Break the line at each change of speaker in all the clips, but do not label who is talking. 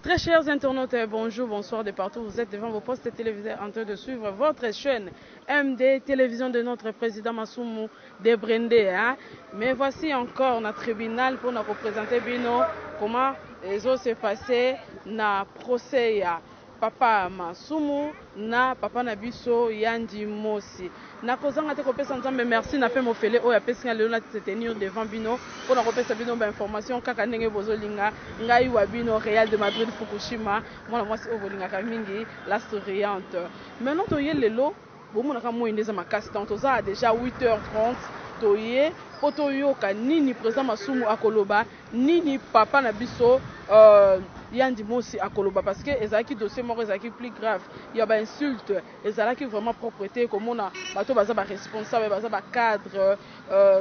Très chers internautes, bonjour, bonsoir de partout. Vous êtes devant vos postes téléviseurs en train de suivre votre chaîne MD Télévision de notre président Massoumou Debrende. Mais voici encore notre tribunal pour nous représenter Bino comment les autres s'est passé na procès ya Papa Massoumou na Papa Nabiso Yandi Mosi. Na kozanga te kopesa nzambe merci na fait mofele oya pesi lelo na se tenir devant bino pour na kopesa bino ba information kaka ndenge bozolinga ngai wa bino Real de Madrid Fukushima mwana mwasi ovolinga ka mingi la souriante. Maintenant toye lelo bomona ka mo indeza makasi tant toza déjà 8h30 toye potoyoka nini président Massoumou akoloba nini Papa Nabiso Yandi Mosi akoloba parce que ezaki dossier moko ezaki plus grave il y a ba insulte ezalaki vraiment propreté comme on a bato baza ba responsable baza ba cadre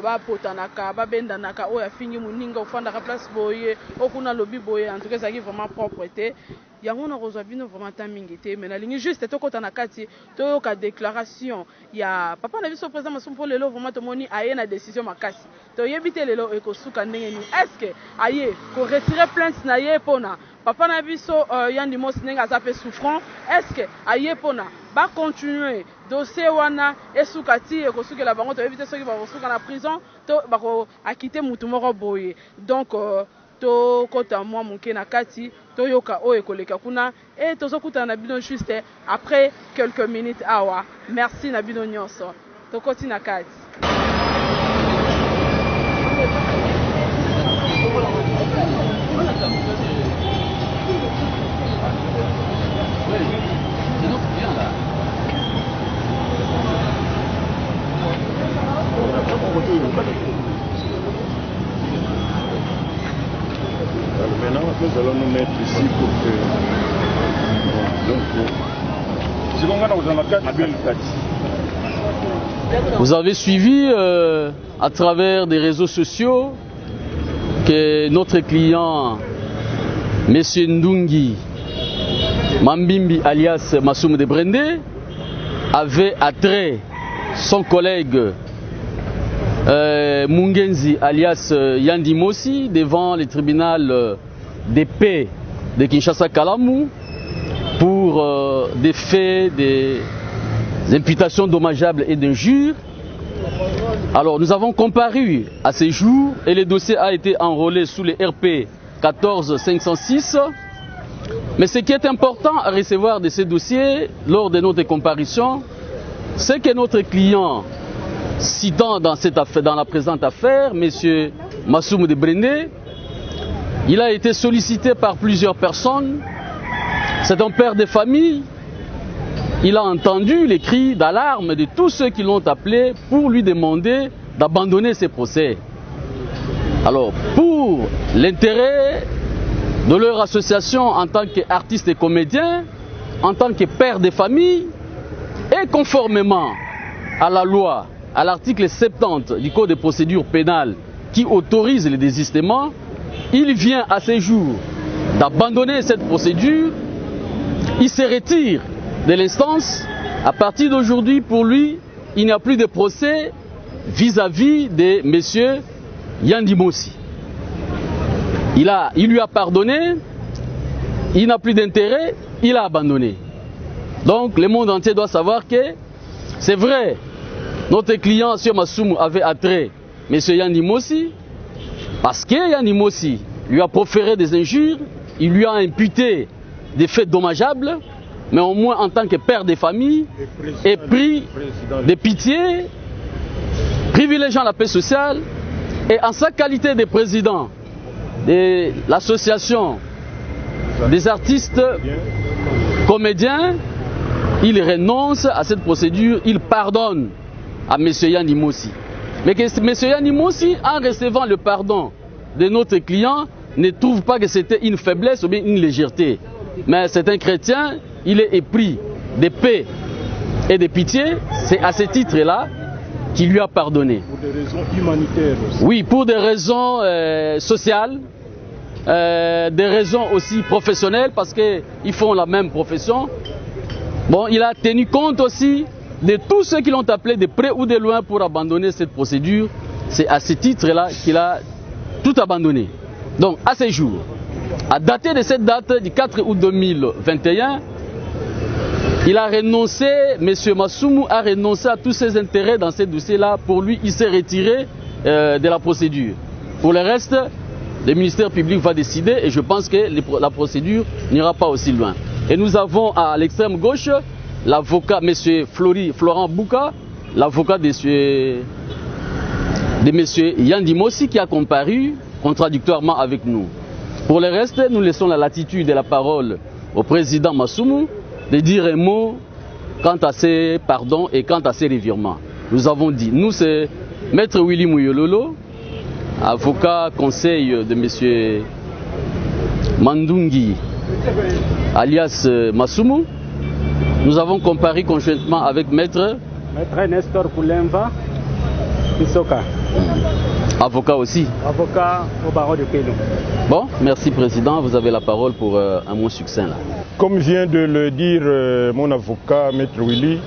ba potanaka ba bendanaka oya fingi muninga ofanda ka place boye okuna lobby boye en tout cas ezaki vraiment propreté yango na kozwa bino vraiment tamingité mais na lingi juste tokota na kati toyoka déclaration ya Papa Nabiso président Massoumou pour lelo vraiment tomoni aye na décision makasi toyebite lelo ekosuka ndenge ni est-ce que aye ko retirer plainte na ye pona Papa Nabiso Yandi Mosi ndenge azape souffrant est-ce que aye pona ba continuer dossier wana esuka ti ekosukela bango toyebite soki ba kosuka na prison to ba ko akite mutu moko boye donc to kota mwa muke na kati to yoka o ekoleka kuna et tozokutana na bino juste après quelques minutes awa merci na bino nyonso to koti na kati.
Maintenant, nous allons nous mettre ici pour que...
Vous avez suivi à travers des réseaux sociaux que notre client, M. Ndungi Mambimbi alias Massoumou Debrende, avait attrait son collègue Mungenzi alias Yandi Mosi devant le tribunal de paix de Kinshasa Kalamu pour des faits, des imputations dommageables et d'injures. Alors nous avons comparu à ces jours et le dossier a été enrôlé sous le RP 14506. Mais ce qui est important à recevoir de ces dossiers lors de notre comparution, c'est que notre client citant dans cette affaire, dans la présente affaire, M. Massoumou Debrende, il a été sollicité par plusieurs personnes. C'est un père de famille. Il a entendu les cris d'alarme de tous ceux qui l'ont appelé pour lui demander d'abandonner ses procès. Alors, pour l'intérêt de leur association en tant qu'artiste et comédien, en tant que père de famille, et conformément à la loi, à l'article 70 du Code de procédure pénale qui autorise le désistement, il vient à ce jour d'abandonner cette procédure. Il se retire de l'instance. À partir d'aujourd'hui, pour lui, il n'y a plus de procès vis-à-vis de M. Yandi Mosi. Il lui a pardonné, il n'a plus d'intérêt, il a abandonné. Donc le monde entier doit savoir que c'est vrai. Notre client, M. Massoumou, avait attrait M. Yandi Mosi parce que Yandi Mosi lui a proféré des injures, il lui a imputé des faits dommageables, mais au moins en tant que père de famille, et pris de pitié, privilégiant la paix sociale, et en sa qualité de président de l'association des artistes comédiens, il renonce à cette procédure, il pardonne à M. Yandi Mosi. Mais que M. Yandi Mosi, en recevant le pardon de notre client, ne trouve pas que c'était une faiblesse ou bien une légèreté. Mais c'est un chrétien, il est épris de paix et de pitié. C'est à ce titre-là qu'il lui a pardonné.
Pour des raisons humanitaires aussi.
Oui, pour des raisons sociales, des raisons aussi professionnelles, parce qu'ils font la même profession. Bon, il a tenu compte aussi de tous ceux qui l'ont appelé de près ou de loin pour abandonner cette procédure. C'est à ce titre-là qu'il a tout abandonné. Donc, à ce jour, À dater de cette date du 4 août 2021, il a renoncé, M. Massoumou a renoncé à tous ses intérêts dans ce dossier-là. Pour lui, il s'est retiré de la procédure. Pour le reste, le ministère public va décider et je pense que la procédure n'ira pas aussi loin. Et nous avons à l'extrême gauche l'avocat, M. Florent Bouka, l'avocat de M. Yandi Mossi qui a comparu contradictoirement avec nous. Pour le reste, nous laissons la latitude et la parole au président Massoumou de dire un mot quant à ces pardons et quant à ces revirements. Nous avons dit, nous c'est Maître Willy Mouyololo, avocat conseil de M. Mandungi, alias Massoumou. Nous avons comparu conjointement avec Maître
Nestor Koulemba, Isoka.
Avocat aussi.
Avocat au barreau de Kélo.
Bon, merci Président, vous avez la parole pour un mot succinct là.
Comme vient de le dire mon avocat, Maître Willy,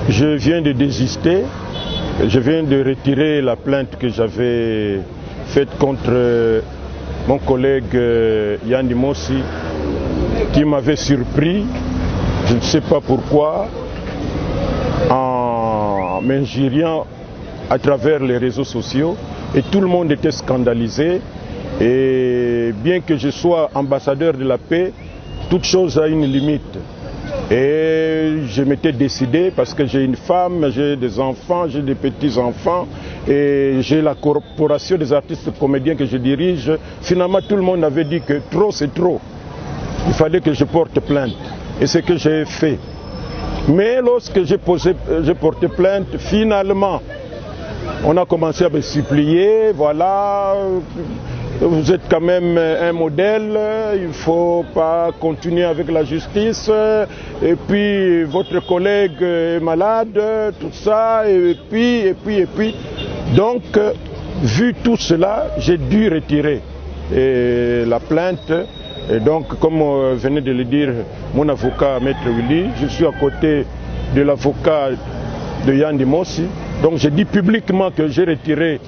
je viens de désister. Je viens de retirer la plainte que j'avais faite contre mon collègue Yandi Mossi, qui m'avait surpris, je ne sais pas pourquoi, en m'injuriant à travers les réseaux sociaux. Et tout le monde était scandalisé. Et bien que je sois ambassadeur de la paix, toute chose a une limite. Et je m'étais décidé, parce que j'ai une femme, j'ai des enfants, j'ai des petits-enfants, et j'ai la corporation des artistes comédiens que je dirige. Finalement, tout le monde avait dit que trop, c'est trop. Il fallait que je porte plainte. Et c'est ce que j'ai fait. Mais lorsque j'ai porté plainte, finalement, on a commencé à me supplier, voilà, vous êtes quand même un modèle, il ne faut pas continuer avec la justice, et puis votre collègue est malade, tout ça, et puis. Donc, vu tout cela, j'ai dû retirer la plainte. Et donc, comme venait de le dire mon avocat, Maître Willy, je suis à côté de l'avocat de Yandi Mossi. Donc j'ai dit publiquement que j'ai retiré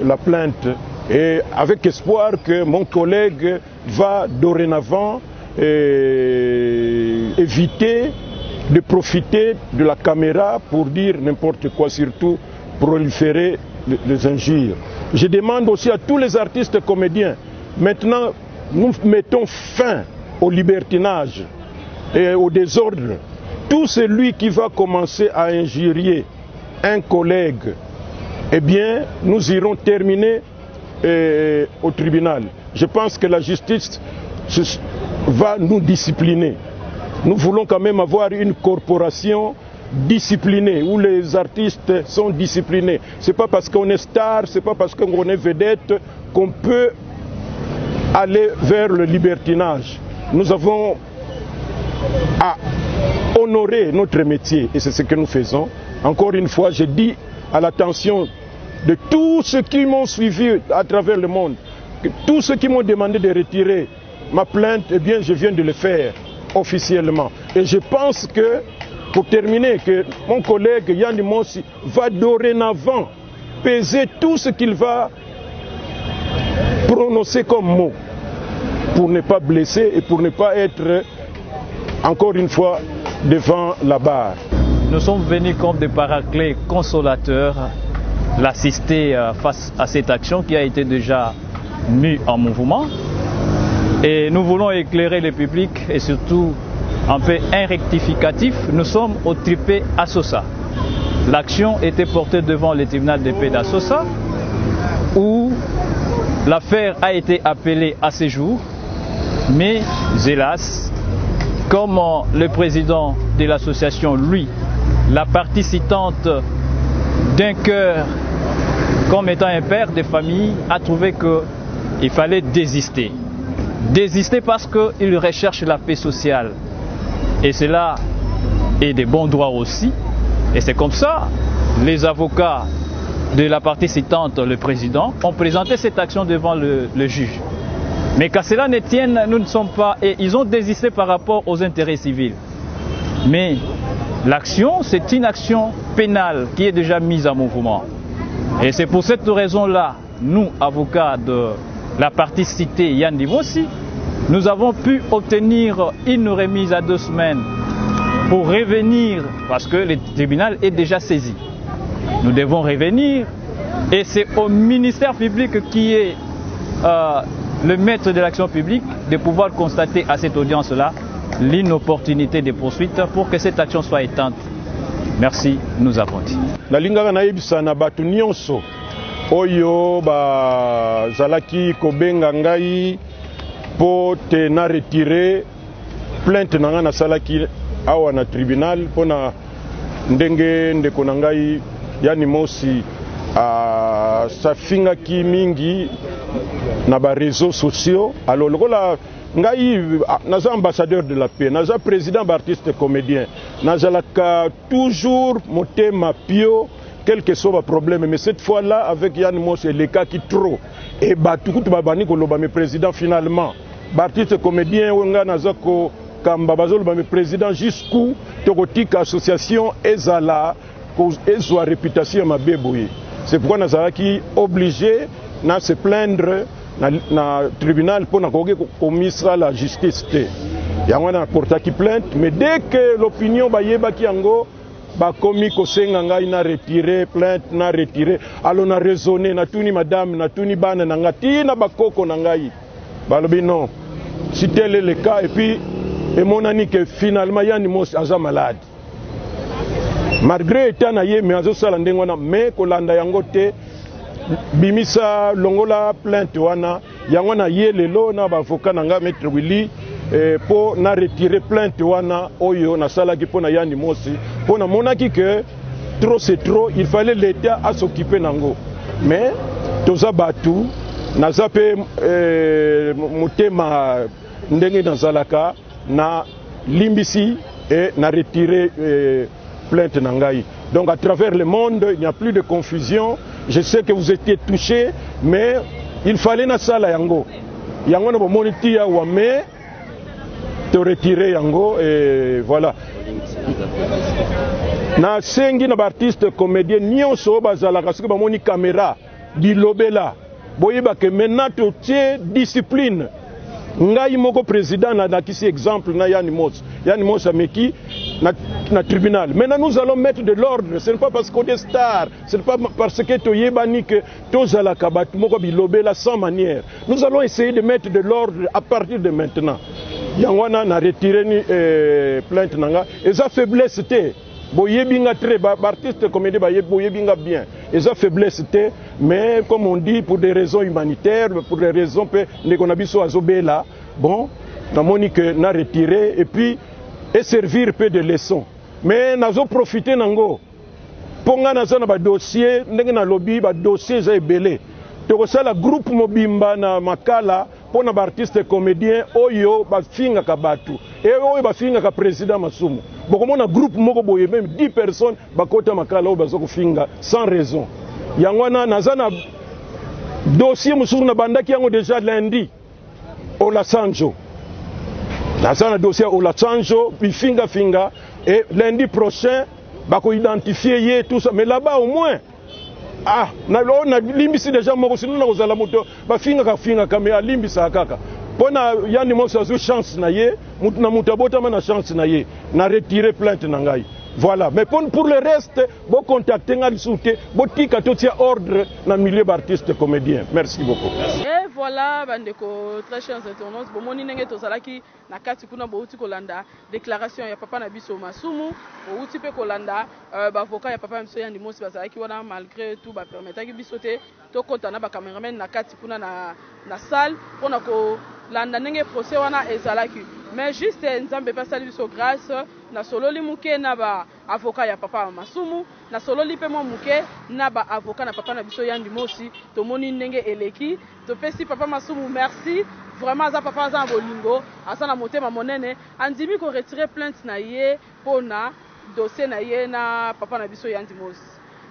la plainte et avec espoir que mon collègue va dorénavant éviter de profiter de la caméra pour dire n'importe quoi, surtout proliférer les injures. Je demande aussi à tous les artistes comédiens, maintenant nous mettons fin au libertinage et au désordre. Tout celui qui va commencer à injurier un collègue, eh bien, nous irons terminer au tribunal. Je pense que la justice va nous discipliner. Nous voulons quand même avoir une corporation disciplinée, où les artistes sont disciplinés. Ce n'est pas parce qu'on est star, ce n'est pas parce qu'on est vedette qu'on peut aller vers le libertinage. Nous avons à honorer notre métier et c'est ce que nous faisons. Encore une fois, je dis à l'attention de tous ceux qui m'ont suivi à travers le monde, que tous ceux qui m'ont demandé de retirer ma plainte, eh bien, je viens de le faire officiellement. Et je pense que, pour terminer, que mon collègue Yandi Mossi va dorénavant peser tout ce qu'il va prononcer comme mot pour ne pas blesser et pour ne pas être, encore une fois, devant la barre.
Nous sommes venus comme des paraclets consolateurs l'assister face à cette action qui a été déjà mise en mouvement. Et nous voulons éclairer le public et surtout un peu un rectificatif. Nous sommes au tripé Assosa. L'action était portée devant le tribunal de paix d'Assosa où l'affaire a été appelée à ce jour. Mais hélas, comme le président de l'association, lui, la partie citante d'un cœur comme étant un père de famille, a trouvé qu'il fallait désister. Désister parce qu'il recherche la paix sociale. Et cela est de bon droit aussi. Et c'est comme ça, les avocats de la partie citante, le président, ont présenté cette action devant le juge. Mais qu'à cela ne tienne, nous ne sommes pas... Et ils ont désisté par rapport aux intérêts civils. Mais l'action, c'est une action pénale qui est déjà mise en mouvement. Et c'est pour cette raison-là, nous, avocats de la partie citée Yandi Mossi, nous avons pu obtenir une remise à 2 semaines pour revenir, parce que le tribunal est déjà saisi. Nous devons revenir et c'est au ministère public qui est le maître de l'action publique de pouvoir constater à cette audience-là l'inopportunité des poursuites pour que cette action soit éteinte. Merci, nous avons dit.
La lingaka na yebisa na batu nyonso oyo ba zalaki kobenga ngai po te na retirer plainte na nga na salaki awa na tribunal pona ndenge ndeko na ngai yani mosi safingaki mingi na ba réseaux sociaux. Alors lokola ngai naza ambassadeur de la paix, naza président d'artiste comédien, nazalaka toujours motema pio quel que soit le problème, mais cette fois-là avec Yann Mos c'est le cas qui trop et batukutu babani koloba mais président finalement artiste comédien onga nazako kamba bazoloba mais président jusqu'où tokotika association ezala ezwa réputation ma beboye. C'est pourquoi nazalaki obligé na se plaindre na tribunal pour na commissaire la justice te yango na portaki plainte, mais dès que l'opinion bayebaki yango bakomi kosenga ngai na retirer plainte na retirer, alors na raisonner na tuni madame na tuni bana na ngati na bakoko na ngai balobi non si tel est le cas, et puis et mon ami que finalement Yann Mos aza malade malgré état na ye mais azosala ndenge wana mais kolanda yango te bimisa longola plainte wana yango na ye lelo na bavocat na nga maître Willy po na retirer plainte wana oyo na salaki po na Yann Mos po na monaki que trop c'est trop, il fallait l'état à s'occuper nango mais toza batu naza pe motema ndenge nazalaka na limbisi et na retirer plainte nangai. Donc à travers le monde, il n'y a plus de confusion. Je sais que vous étiez touchés, mais il fallait na sala yango. Yango na bomoni ya wa mais te retirer yango et voilà. Na sengi na artiste comédien nyonso bazalaka soki bamoni caméra bilobela. Boyeba que maintenant to tie discipline. Ngai moko président na kisi exemple na Yann Mos. Yann Mos ameki na tribunal. Maintenant nous allons mettre de l'ordre. Ce n'est pas parce qu'on est star, ce n'est pas parce que toyebani que tozala kabatu moko bilobela sans manière. Nous allons essayer de mettre de l'ordre à partir de maintenant. Yangwana na retiré ni plainte nanga. Et ça faiblesse te. Boyebinga très artiste comédie boyebinga bien. Et ça faiblesse te. Mais comme on dit pour des raisons humanitaires, pour des raisons que nekonabiso azobela, bon, na monique na retiré et puis et servir peu de leçons. Mais nazo profiter nango. Ponga naza na ba dossier, ndenge na lobby ba dossier za ebele. Toko sala groupe mobimba na makala pona ba artiste comédien oyo ba finga ka batu. Et oyo ba finga ka président Masumu. Bokomona groupe moko boye même 10 personnes ba kota makala oyo bazoko finga sans raison. Yangwana nazana dossier mususu na bandaki yango déjà lundi au Lasanjo. Nazana dossier au Lasanjo puis finga et lundi prochain bako identifier ye tout ça mais là-bas au moins na limbisi déjà moko sinon na kozala moto ba finga ka mais alimbisa kaka pona Yann Mos azu chance na ye mutu na mutabota na chance na ye na retirer plainte na ngai. Voilà, mais pour le reste, vous contactez nous soutien, vous tika totia ordre dans le milieu d'artistes comédiens. Merci beaucoup.
Et voilà, bandeko très chers internautes, bon moni nenge tozalaki na kati kuna bouti kolanda déclaration ya papa na biso Masumu, bouti pe kolanda avocat ya papa mso Yann Mos bazalaki wana malgré tout ba permetaki biso te to kotana ba cameraman na kati kuna na salle pona ko landa nenge procès wana ezalaki. Mais juste nzambe pasali biso grâce na sololi muke na ba avocat ya papa Masumu na sololi pe mo muke na ba avocat na papa na biso Yann Mos to moni ndenge eleki to pesi papa Masumu merci vraiment za papa za bolingo asa na motema monene andimi ko retirer plainte na ye pona dossier na ye na papa na biso Yann Mos.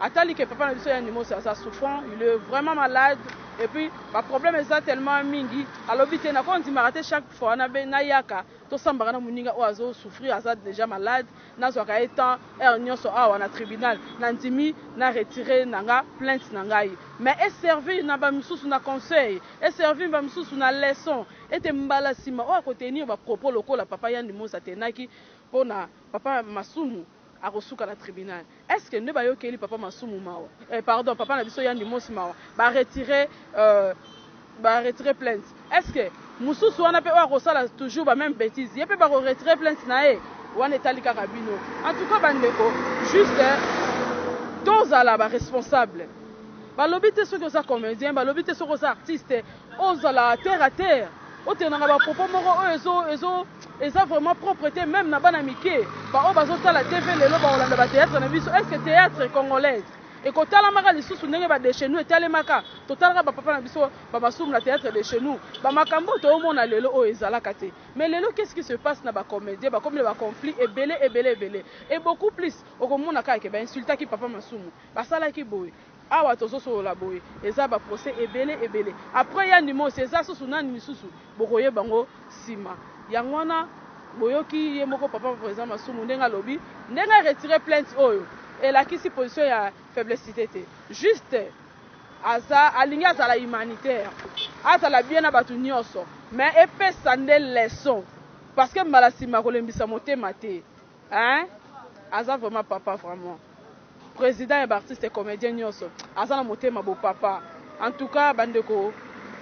atali que papa na biso Yann Dimosi aza souffrant, il est vraiment malade. Et puis, le problème est tellement mingi. Alors, vite, on dit que chaque fois, na yaka, to sambara na muninga oazo souffrir, aza déjà malade, na zoka étant nyoso awa na tribunal, na ndimi na retirer nanga plainte nangai. Mais est servi na ba misusu na conseil, est servi ba misusu na leçon, et mbala sima o ko tenir ba propos locaux la papa Yann Dimosi atenaki pona papa Masumu à Rosuka la tribunal. Est-ce que ne va pas que papa Masumu Mao, pardon, papa Nabiso Yann Dimosi Mao, va retirer plainte? Est-ce que Moussou on a toujours la même bêtise? Il peut pas retirer plainte nae ou on est allé carabino. En tout cas, bandeko, juste tous à la responsable. Balobite ceux qui sont comédiens, balobite ceux qui sont artistes, aux à la terre à terre. Au tenant à propos moro ils ont vraiment propreté même na banamike. Ba o bazota la TV lelo ba olanda ba théâtre na biso. Est-ce que théâtre congolais et quand tala maka lisusu ndenge ba de chez nous etale maka totalaka ba papa na biso ba masumu na théâtre de chez nous ba makambo to omona lelo o ezalaka te. Mais lelo qu'est-ce qui se passe na ba comédien ba comme le ba conflit et belé et beaucoup plus okomona ka ke ba insulta ki papa Masumu ba sala ki boy. Awa tozo so la boy eza ba procès ebele après Yann Dimosi eza susu nani misusu bokoye bango sima yangwana boyoki ye moko papa président Masumu ndenga lobi ndenga retirer plainte oyo et la kisi position ya faiblesse te juste aza alingi azala humanitaire azala bien na batu nyonso mais epesa nde leçon parce que mbala sima kolembisa motema te hein aza vraiment papa vraiment président et artiste et comédien nyonso aza na motema bo papa. En tout cas bandeko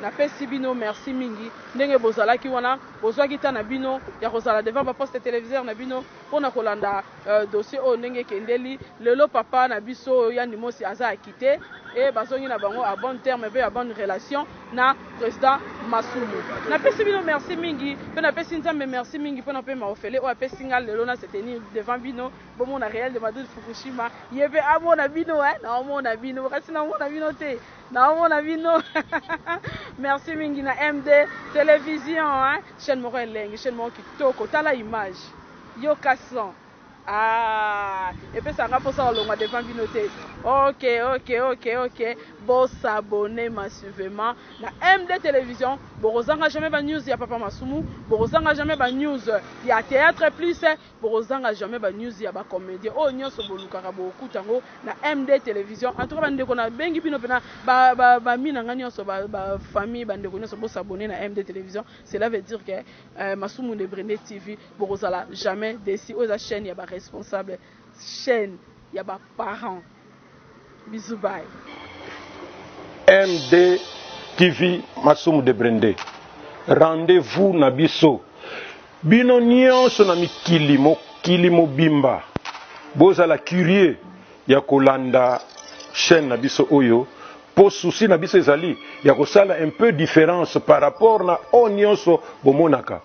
na pesi bino merci mingi ndenge bozalaki wana bozwaki ta na bino ya kozala devant ba poste téléviseur na bino pona kolanda dossier o ndenge kendeli lelo papa na biso Yann Dimosi aza akité et bazongi na bango à bon terme et à bonne relation na président Masumu. Na pesi bino merci mingi pe na pesi nzambe merci mingi pona pe ma ofele o apesi ngal lelo na se tenir devant bino bomo na réel de Madrid Fukushima yebe amona bino na amona bino kasi na amona bino te na amona bino. Merci mingi na MD télévision chaîne moko elengi chaîne moko kitoko tala image yo kason et puis ça rapporte ça au long devant bino te. Ok bon s'abonner massivement na MD télévision borozanga jamais ba news ya papa Masumu borozanga jamais ba news ya théâtre plus borozanga jamais ba news ya ba comédien o nyonso bolukaka bokutango na MD télévision. En tout cas bandeko na bengi bino pena ba minanga nyonso ba famille bandeko nyonso bo s'abonner na MD télévision. Cela veut dire que Masumu de Brende TV borozala jamais déçu aux chaîne ya ba responsable chaîne ya ba parents. Bisous bye.
MD TV Masumu de Brende. Rendez-vous na biso. Bino nyonso na mikili mo bimba. Bozala curieux ya kolanda chaîne na biso oyo. Po souci na biso ezali ya kosala un peu différence par rapport na o nyonso bomonaka.